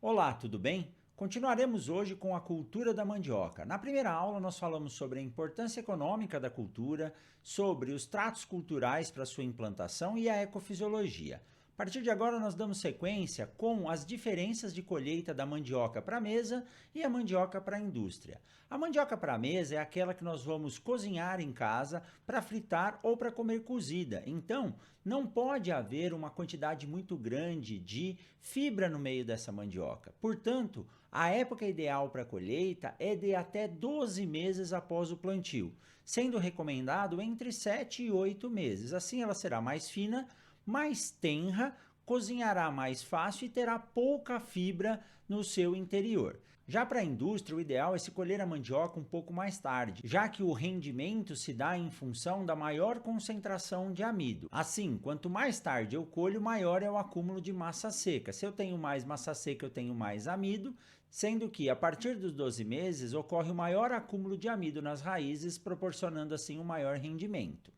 Olá, tudo bem? Continuaremos hoje com a cultura da mandioca. Na primeira aula, nós falamos sobre a importância econômica da cultura, sobre os tratos culturais para sua implantação e a ecofisiologia. A partir de agora, nós damos sequência com as diferenças de colheita da mandioca para a mesa e a mandioca para a indústria. A mandioca para a mesa é aquela que nós vamos cozinhar em casa para fritar ou para comer cozida. Então, não pode haver uma quantidade muito grande de fibra no meio dessa mandioca. Portanto, a época ideal para a colheita é de até 12 meses após o plantio, sendo recomendado entre 7 e 8 meses. Assim, ela será mais fina, mais tenra, cozinhará mais fácil e terá pouca fibra no seu interior. Já para a indústria, o ideal é se colher a mandioca um pouco mais tarde, já que o rendimento se dá em função da maior concentração de amido. Assim, quanto mais tarde eu colho, maior é o acúmulo de massa seca. Se eu tenho mais massa seca, eu tenho mais amido, sendo que a partir dos 12 meses ocorre o maior acúmulo de amido nas raízes, proporcionando assim um maior rendimento.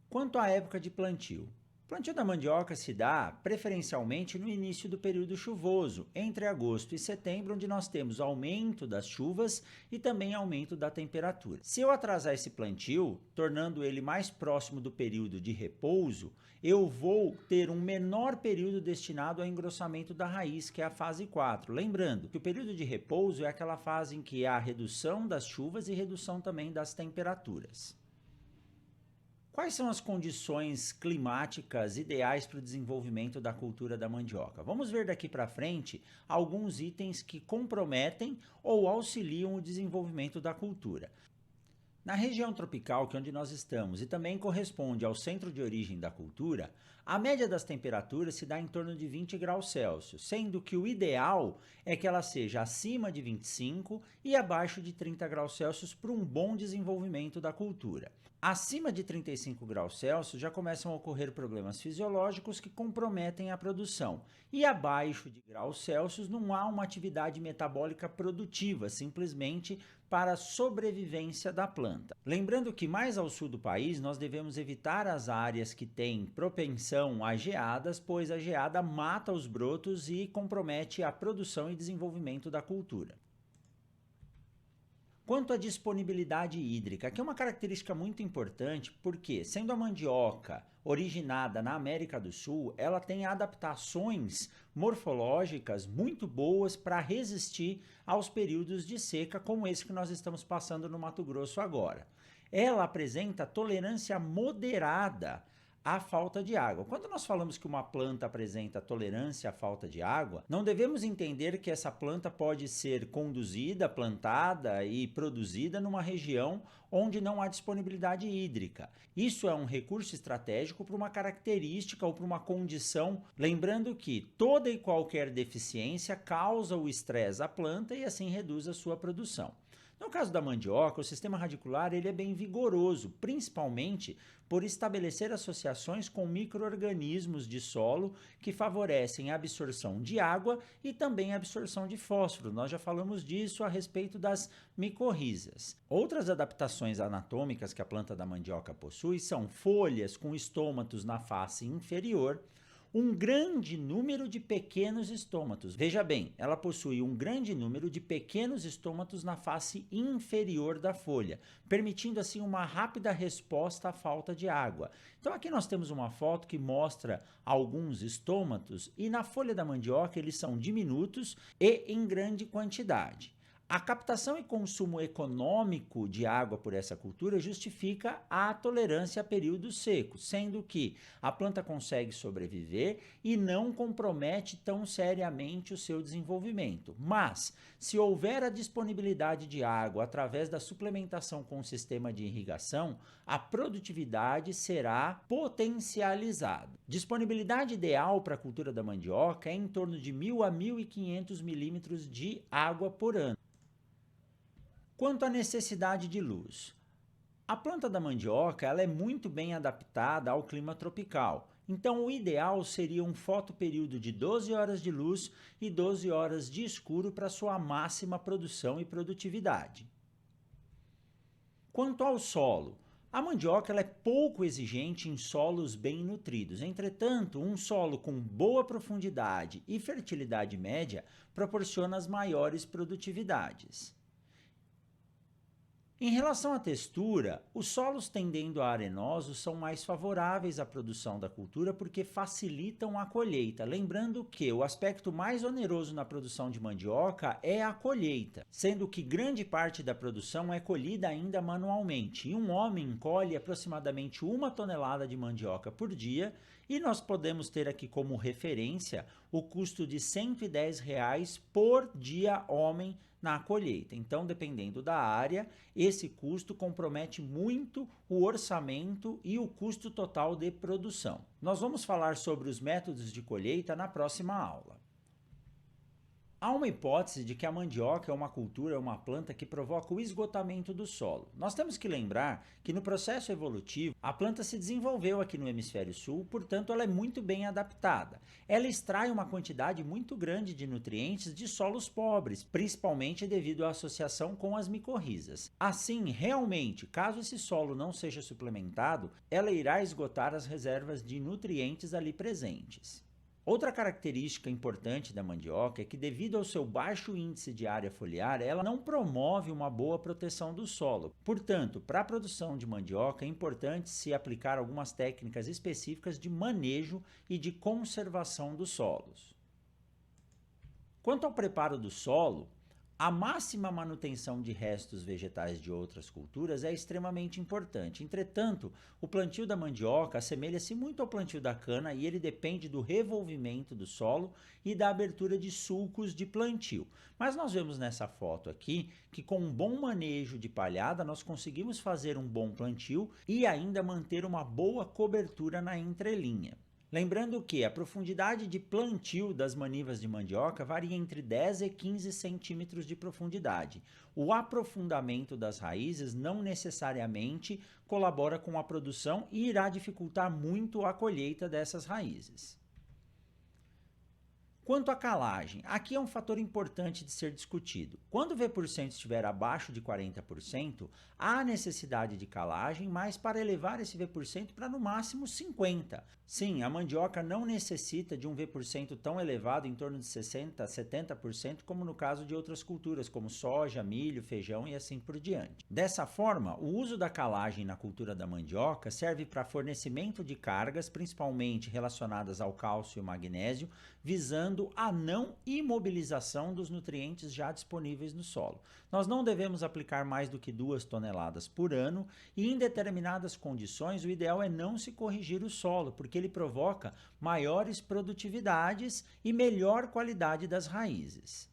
Quanto à época de plantio, o plantio da mandioca se dá preferencialmente no início do período chuvoso, entre agosto e setembro, onde nós temos aumento das chuvas e também aumento da temperatura. Se eu atrasar esse plantio, tornando ele mais próximo do período de repouso, eu vou ter um menor período destinado ao engrossamento da raiz, que é a fase 4. Lembrando que o período de repouso é aquela fase em que há redução das chuvas e redução também das temperaturas. Quais são as condições climáticas ideais para o desenvolvimento da cultura da mandioca? Vamos ver daqui para frente alguns itens que comprometem ou auxiliam o desenvolvimento da cultura. Na região tropical, que é onde nós estamos, e também corresponde ao centro de origem da cultura, a média das temperaturas se dá em torno de 20 graus Celsius, sendo que o ideal é que ela seja acima de 25 e abaixo de 30 graus Celsius para um bom desenvolvimento da cultura. Acima de 35 graus Celsius já começam a ocorrer problemas fisiológicos que comprometem a produção, e abaixo de graus Celsius não há uma atividade metabólica produtiva, simplesmente para a sobrevivência da planta. Lembrando que mais ao sul do país nós devemos evitar as áreas que têm propensão a geadas, pois a geada mata os brotos e compromete a produção e desenvolvimento da cultura. Quanto à disponibilidade hídrica, que é uma característica muito importante, porque, sendo a mandioca originada na América do Sul, ela tem adaptações morfológicas muito boas para resistir aos períodos de seca, como esse que nós estamos passando no Mato Grosso agora. Ela apresenta tolerância moderada à falta de água. Quando nós falamos que uma planta apresenta tolerância à falta de água, não devemos entender que essa planta pode ser conduzida, plantada e produzida numa região onde não há disponibilidade hídrica. Isso é um recurso estratégico para uma característica ou para uma condição, lembrando que toda e qualquer deficiência causa o estresse à planta e assim reduz a sua produção. No caso da mandioca, o sistema radicular ele é bem vigoroso, principalmente por estabelecer associações com micro-organismos de solo que favorecem a absorção de água e também a absorção de fósforo. Nós já falamos disso a respeito das micorrízas. Outras adaptações anatômicas que a planta da mandioca possui são folhas com estômatos na face inferior, um grande número de pequenos estômatos. Veja bem, ela possui um grande número de pequenos estômatos na face inferior da folha, permitindo assim uma rápida resposta à falta de água. Então aqui nós temos uma foto que mostra alguns estômatos e na folha da mandioca eles são diminutos e em grande quantidade. A captação e consumo econômico de água por essa cultura justifica a tolerância a períodos secos, sendo que a planta consegue sobreviver e não compromete tão seriamente o seu desenvolvimento. Mas, se houver a disponibilidade de água através da suplementação com o sistema de irrigação, a produtividade será potencializada. Disponibilidade ideal para a cultura da mandioca é em torno de 1.000 a 1.500 milímetros de água por ano. Quanto à necessidade de luz, a planta da mandioca ela é muito bem adaptada ao clima tropical, então o ideal seria um fotoperíodo de 12 horas de luz e 12 horas de escuro para sua máxima produção e produtividade. Quanto ao solo, A mandioca ela é pouco exigente em solos bem nutridos. Entretanto, um solo com boa profundidade e fertilidade média proporciona as maiores produtividades. Em relação à textura, os solos tendendo a arenosos são mais favoráveis à produção da cultura porque facilitam a colheita. Lembrando que o aspecto mais oneroso na produção de mandioca é a colheita, sendo que grande parte da produção é colhida ainda manualmente. E um homem colhe aproximadamente 1 tonelada de mandioca por dia, e nós podemos ter aqui como referência o custo de R$ 110 por dia homem na colheita. Então, dependendo da área, esse custo compromete muito o orçamento e o custo total de produção. Nós vamos falar sobre os métodos de colheita na próxima aula. Há uma hipótese de que a mandioca é uma cultura, uma planta que provoca o esgotamento do solo. Nós temos que lembrar que no processo evolutivo, a planta se desenvolveu aqui no hemisfério sul, portanto ela é muito bem adaptada. Ela extrai uma quantidade muito grande de nutrientes de solos pobres, principalmente devido à associação com as micorrizas. Assim, realmente, caso esse solo não seja suplementado, ela irá esgotar as reservas de nutrientes ali presentes. Outra característica importante da mandioca é que, devido ao seu baixo índice de área foliar, ela não promove uma boa proteção do solo. Portanto, para a produção de mandioca é importante se aplicar algumas técnicas específicas de manejo e de conservação dos solos. Quanto ao preparo do solo, a máxima manutenção de restos vegetais de outras culturas é extremamente importante. Entretanto, o plantio da mandioca assemelha-se muito ao plantio da cana e ele depende do revolvimento do solo e da abertura de sulcos de plantio. Mas nós vemos nessa foto aqui que com um bom manejo de palhada nós conseguimos fazer um bom plantio e ainda manter uma boa cobertura na entrelinha. Lembrando que a profundidade de plantio das manivas de mandioca varia entre 10 e 15 centímetros de profundidade. O aprofundamento das raízes não necessariamente colabora com a produção e irá dificultar muito a colheita dessas raízes. Quanto à calagem, aqui é um fator importante de ser discutido. Quando o V% estiver abaixo de 40%, há necessidade de calagem, mas para elevar esse V% para no máximo 50%. Sim, a mandioca não necessita de um V% tão elevado, em torno de 60% a 70%, como no caso de outras culturas, como soja, milho, feijão e assim por diante. Dessa forma, o uso da calagem na cultura da mandioca serve para fornecimento de cargas, principalmente relacionadas ao cálcio e magnésio, visando a não imobilização dos nutrientes já disponíveis no solo. Nós não devemos aplicar mais do que 2 toneladas por ano e, em determinadas condições, o ideal é não se corrigir o solo, porque ele provoca maiores produtividades e melhor qualidade das raízes.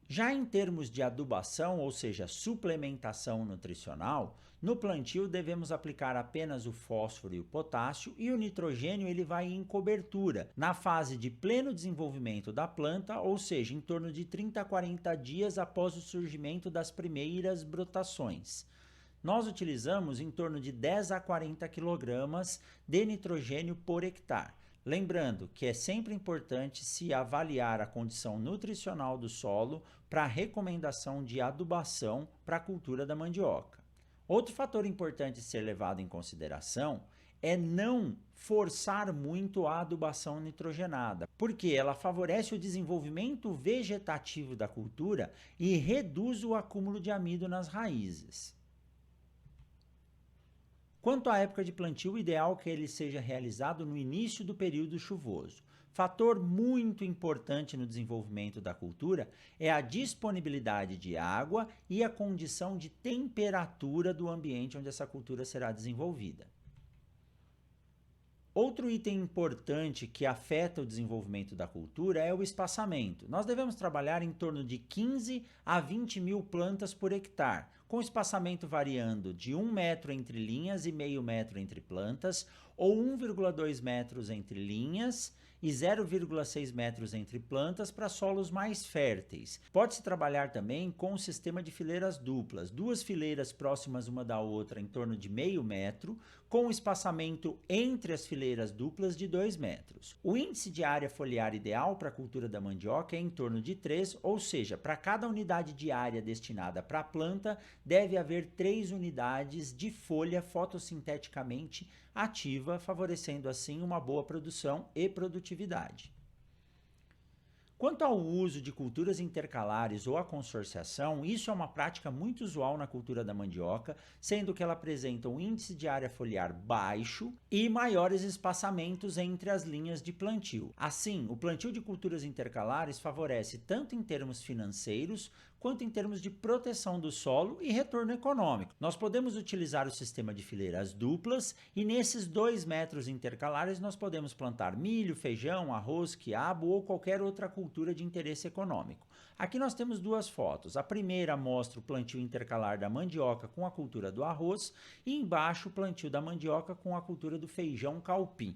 Já em termos de adubação, ou seja, suplementação nutricional, no plantio devemos aplicar apenas o fósforo e o potássio, e o nitrogênio ele vai em cobertura, na fase de pleno desenvolvimento da planta, ou seja, em torno de 30 a 40 dias após o surgimento das primeiras brotações. Nós utilizamos em torno de 10 a 40 kg de nitrogênio por hectare. Lembrando que é sempre importante se avaliar a condição nutricional do solo para a recomendação de adubação para a cultura da mandioca. Outro fator importante de ser levado em consideração é não forçar muito a adubação nitrogenada, porque ela favorece o desenvolvimento vegetativo da cultura e reduz o acúmulo de amido nas raízes. Quanto à época de plantio, o ideal é que ele seja realizado no início do período chuvoso. Fator muito importante no desenvolvimento da cultura é a disponibilidade de água e a condição de temperatura do ambiente onde essa cultura será desenvolvida. Outro item importante que afeta o desenvolvimento da cultura é o espaçamento. Nós devemos trabalhar em torno de 15 a 20 mil plantas por hectare, com espaçamento variando de 1 metro entre linhas e meio metro entre plantas, ou 1,2 metros entre linhas e 0,6 metros entre plantas para solos mais férteis. Pode-se trabalhar também com o sistema de fileiras duplas, 2 fileiras próximas uma da outra em torno de meio metro, com o espaçamento entre as fileiras duplas de 2 metros. O índice de área foliar ideal para a cultura da mandioca é em torno de 3, ou seja, para cada unidade de área destinada para a planta, deve haver 3 unidades de folha fotossinteticamente ativa, favorecendo assim uma boa produção e produtividade. Quanto ao uso de culturas intercalares ou a consorciação, isso é uma prática muito usual na cultura da mandioca, sendo que ela apresenta um índice de área foliar baixo e maiores espaçamentos entre as linhas de plantio. Assim, o plantio de culturas intercalares favorece tanto em termos financeiros quanto em termos de proteção do solo e retorno econômico. Nós podemos utilizar o sistema de fileiras duplas e nesses 2 metros intercalares nós podemos plantar milho, feijão, arroz, quiabo ou qualquer outra cultura de interesse econômico. Aqui nós temos 2 fotos. A primeira mostra o plantio intercalar da mandioca com a cultura do arroz e embaixo o plantio da mandioca com a cultura do feijão calpim.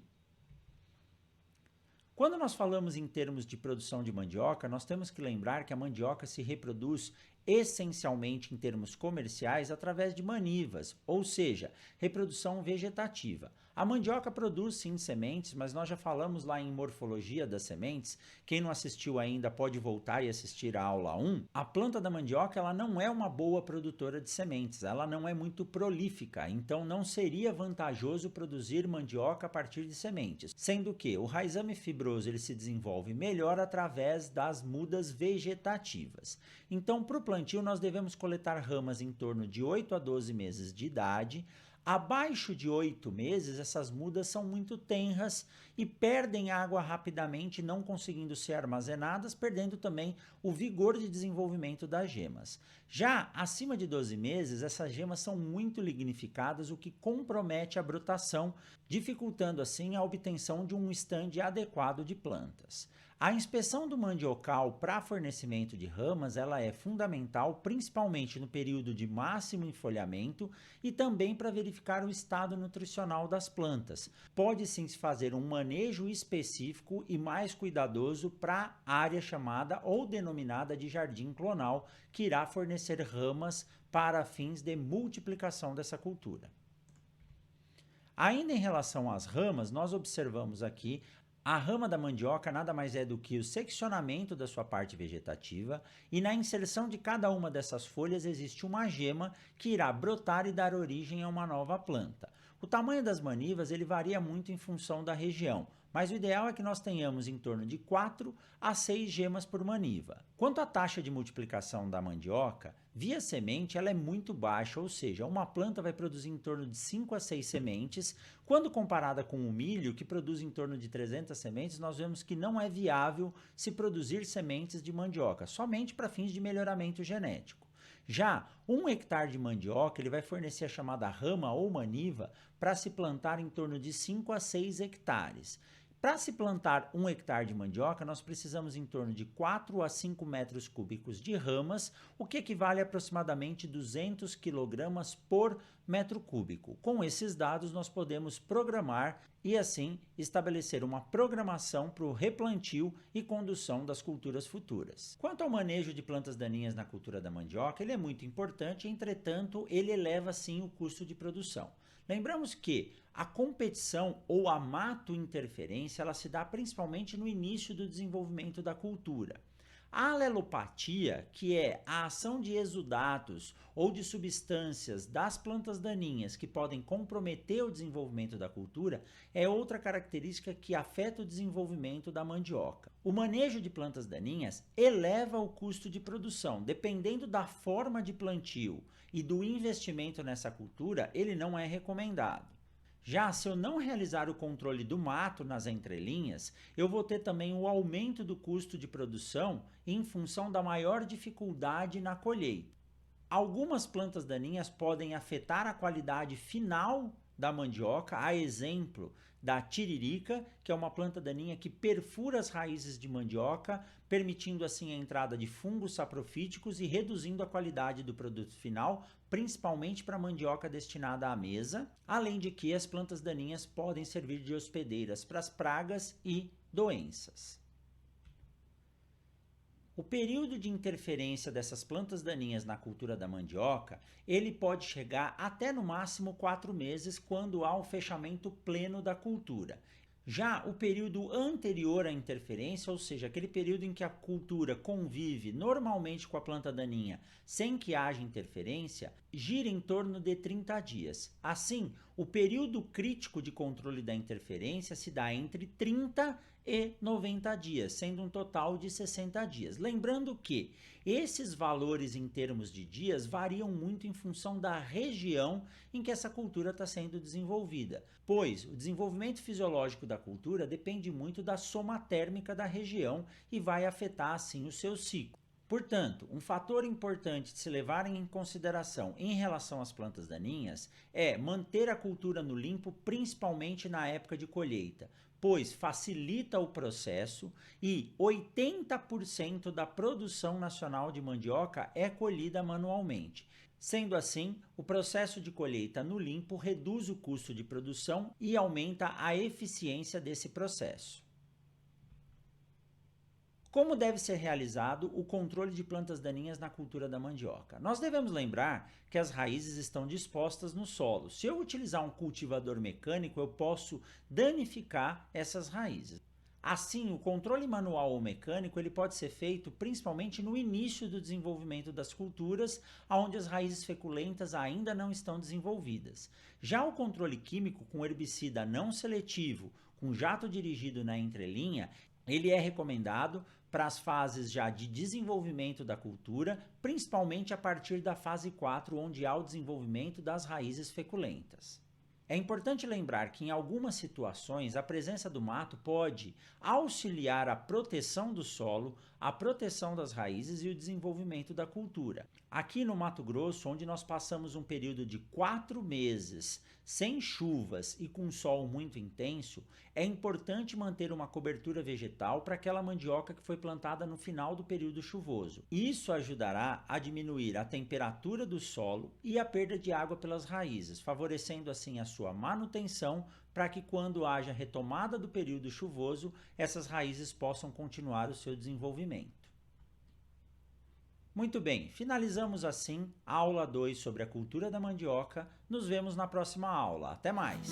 Quando nós falamos em termos de produção de mandioca, nós temos que lembrar que a mandioca se reproduz essencialmente em termos comerciais através de manivas, ou seja, reprodução vegetativa. A mandioca produz sim sementes, mas nós já falamos lá em morfologia das sementes. Quem não assistiu ainda pode voltar e assistir a aula 1. A planta da mandioca ela não é uma boa produtora de sementes, ela não é muito prolífica, então não seria vantajoso produzir mandioca a partir de sementes, sendo que o raizame fibroso ele se desenvolve melhor através das mudas vegetativas. Então, para o plantio, nós devemos coletar ramas em torno de 8 a 12 meses de idade. Abaixo de 8 meses, essas mudas são muito tenras e perdem água rapidamente, não conseguindo ser armazenadas, perdendo também o vigor de desenvolvimento das gemas. Já acima de 12 meses, essas gemas são muito lignificadas, o que compromete a brotação, dificultando assim a obtenção de um estande adequado de plantas. A inspeção do mandiocal para fornecimento de ramas ela é fundamental, principalmente no período de máximo enfolhamento e também para verificar o estado nutricional das plantas. Pode sim se fazer um manejo específico e mais cuidadoso para a área chamada ou denominada de jardim clonal, que irá fornecer ramas para fins de multiplicação dessa cultura. Ainda em relação às ramas, nós observamos aqui a rama da mandioca nada mais é do que o seccionamento da sua parte vegetativa e na inserção de cada uma dessas folhas existe uma gema que irá brotar e dar origem a uma nova planta. O tamanho das manivas ele varia muito em função da região, mas o ideal é que nós tenhamos em torno de 4 a 6 gemas por maniva. Quanto à taxa de multiplicação da mandioca, via semente ela é muito baixa, ou seja, uma planta vai produzir em torno de 5 a 6 sementes. Quando comparada com o milho, que produz em torno de 300 sementes, nós vemos que não é viável se produzir sementes de mandioca, somente para fins de melhoramento genético. Já 1 hectare de mandioca ele vai fornecer a chamada rama ou maniva para se plantar em torno de 5 a 6 hectares. Para se plantar 1 hectare de mandioca, nós precisamos em torno de 4 a 5 metros cúbicos de ramas, o que equivale a aproximadamente 200 kg por metro cúbico. Com esses dados, nós podemos programar e, assim, estabelecer uma programação para o replantio e condução das culturas futuras. Quanto ao manejo de plantas daninhas na cultura da mandioca, ele é muito importante, entretanto, ele eleva, sim, o custo de produção. Lembramos que a competição ou a mato-interferência ela se dá principalmente no início do desenvolvimento da cultura. A alelopatia, que é a ação de exudatos ou de substâncias das plantas daninhas que podem comprometer o desenvolvimento da cultura, é outra característica que afeta o desenvolvimento da mandioca. O manejo de plantas daninhas eleva o custo de produção. Dependendo da forma de plantio e do investimento nessa cultura, ele não é recomendado. Já se eu não realizar o controle do mato nas entrelinhas, eu vou ter também o aumento do custo de produção em função da maior dificuldade na colheita. Algumas plantas daninhas podem afetar a qualidade final da mandioca, a exemplo da tiririca, que é uma planta daninha que perfura as raízes de mandioca, permitindo assim a entrada de fungos saprofíticos e reduzindo a qualidade do produto final, principalmente para a mandioca destinada à mesa, além de que as plantas daninhas podem servir de hospedeiras para as pragas e doenças. O período de interferência dessas plantas daninhas na cultura da mandioca, ele pode chegar até no máximo 4 meses quando há o fechamento pleno da cultura. Já o período anterior à interferência, ou seja, aquele período em que a cultura convive normalmente com a planta daninha sem que haja interferência, gira em torno de 30 dias. Assim, o período crítico de controle da interferência se dá entre 30 e 90 dias, sendo um total de 60 dias. Lembrando que esses valores em termos de dias variam muito em função da região em que essa cultura está sendo desenvolvida, pois o desenvolvimento fisiológico da cultura depende muito da soma térmica da região e vai afetar assim o seu ciclo. Portanto, um fator importante de se levar em consideração em relação às plantas daninhas é manter a cultura no limpo, principalmente na época de colheita, pois facilita o processo e 80% da produção nacional de mandioca é colhida manualmente. Sendo assim, o processo de colheita no limpo reduz o custo de produção e aumenta a eficiência desse processo. Como deve ser realizado o controle de plantas daninhas na cultura da mandioca? Nós devemos lembrar que as raízes estão dispostas no solo. Se eu utilizar um cultivador mecânico, eu posso danificar essas raízes. Assim, o controle manual ou mecânico ele pode ser feito principalmente no início do desenvolvimento das culturas, onde as raízes feculentas ainda não estão desenvolvidas. Já o controle químico com herbicida não seletivo, com jato dirigido na entrelinha, ele é recomendado para as fases já de desenvolvimento da cultura, principalmente a partir da fase 4, onde há o desenvolvimento das raízes feculentas. É importante lembrar que em algumas situações a presença do mato pode auxiliar a proteção do solo, a proteção das raízes e o desenvolvimento da cultura. Aqui no Mato Grosso, onde nós passamos um período de 4 meses sem chuvas e com sol muito intenso, é importante manter uma cobertura vegetal para aquela mandioca que foi plantada no final do período chuvoso. Isso ajudará a diminuir a temperatura do solo e a perda de água pelas raízes, favorecendo assim a sua manutenção para que quando haja retomada do período chuvoso, essas raízes possam continuar o seu desenvolvimento. Muito bem, finalizamos assim a aula 2 sobre a cultura da mandioca. Nos vemos na próxima aula. Até mais!